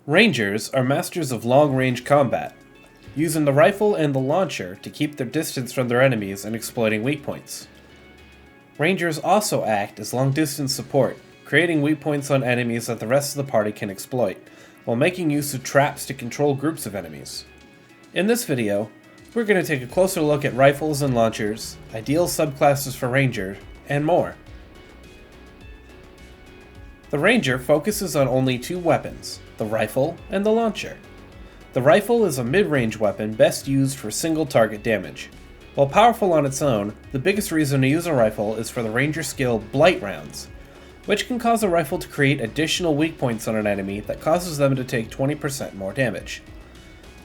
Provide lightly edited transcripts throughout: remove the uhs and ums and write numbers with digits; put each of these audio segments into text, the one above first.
Rangers are masters of long-range combat, using the rifle and the launcher to keep their distance from their enemies and exploiting weak points. Rangers also act as long-distance support, creating weak points on enemies that the rest of the party can exploit, while making use of traps to control groups of enemies. In this video, we're going to take a closer look at rifles and launchers, ideal subclasses for Ranger, and more. The Ranger focuses on only two weapons, the rifle and the launcher. The rifle is a mid-range weapon best used for single target damage. While powerful on its own, the biggest reason to use a rifle is for the Ranger skill Blight Rounds, which can cause a rifle to create additional weak points on an enemy that causes them to take 20% more damage.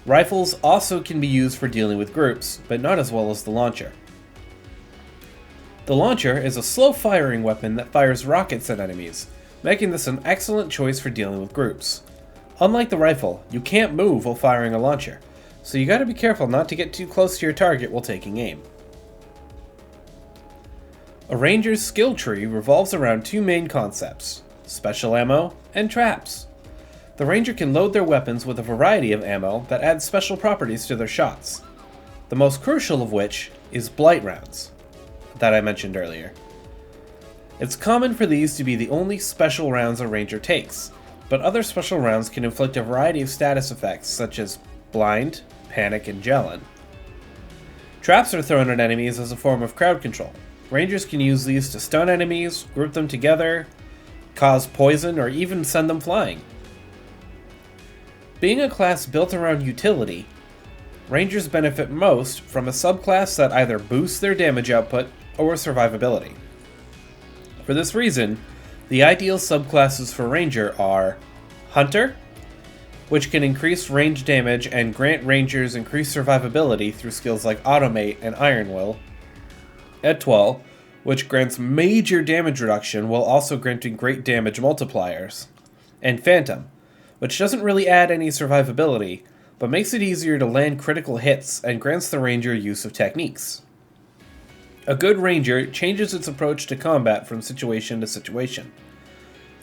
Rifles also can be used for dealing with groups, but not as well as the launcher. The launcher is a slow-firing weapon that fires rockets at enemies, making this an excellent choice for dealing with groups. Unlike the rifle, you can't move while firing a launcher, so you gotta be careful not to get too close to your target while taking aim. A Ranger's skill tree revolves around two main concepts, special ammo and traps. The Ranger can load their weapons with a variety of ammo that adds special properties to their shots, the most crucial of which is Blight Rounds, that I mentioned earlier. It's common for these to be the only special rounds a Ranger takes, but other special rounds can inflict a variety of status effects such as Blind, Panic, and Gelon. Traps are thrown at enemies as a form of crowd control. Rangers can use these to stun enemies, group them together, cause poison, or even send them flying. Being a class built around utility, Rangers benefit most from a subclass that either boosts their damage output or survivability. For this reason, the ideal subclasses for Ranger are Hunter, which can increase range damage and grant Rangers increased survivability through skills like Automate and Iron Will, Étoile, which grants major damage reduction while also granting great damage multipliers, and Phantom, which doesn't really add any survivability, but makes it easier to land critical hits and grants the Ranger use of techniques. A good Ranger changes its approach to combat from situation to situation.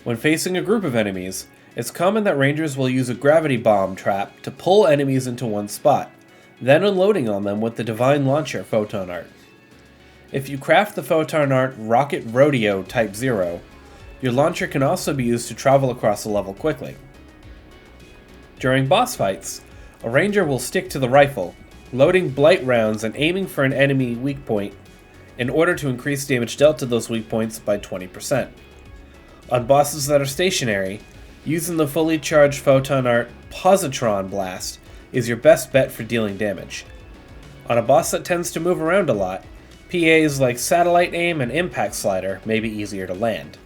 When facing a group of enemies, it's common that Rangers will use a gravity bomb trap to pull enemies into one spot, then unloading on them with the Divine Launcher Photon Art. If you craft the Photon Art Rocket Rodeo Type 0, your launcher can also be used to travel across a level quickly. During boss fights, a Ranger will stick to the rifle, loading Blight Rounds and aiming for an enemy weak point in order to increase damage dealt to those weak points by 20%. On bosses that are stationary, using the fully charged Photon Art Positron Blast is your best bet for dealing damage. On a boss that tends to move around a lot, PAs like Satellite Aim and Impact Slider may be easier to land.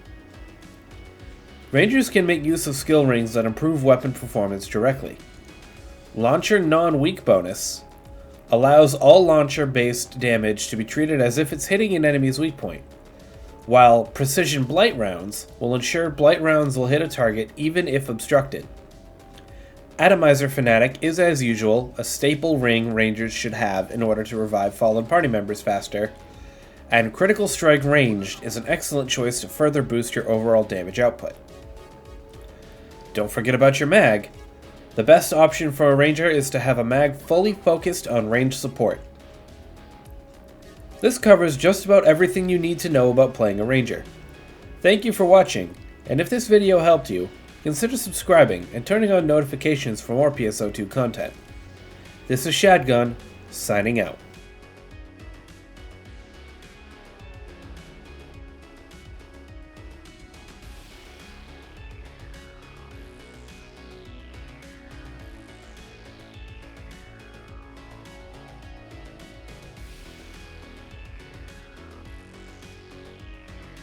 Rangers can make use of skill rings that improve weapon performance directly. Launcher Non-Weak Bonus allows all launcher-based damage to be treated as if it's hitting an enemy's weak point, while Precision Blight Rounds will ensure Blight Rounds will hit a target even if obstructed. Atomizer Fanatic is, as usual, a staple ring Rangers should have in order to revive fallen party members faster, and Critical Strike Ranged is an excellent choice to further boost your overall damage output. Don't forget about your mag. The best option for a Ranger is to have a mag fully focused on range support. This covers just about everything you need to know about playing a Ranger. Thank you for watching, and if this video helped you, consider subscribing and turning on notifications for more PSO2 content. This is Shadgun, signing out.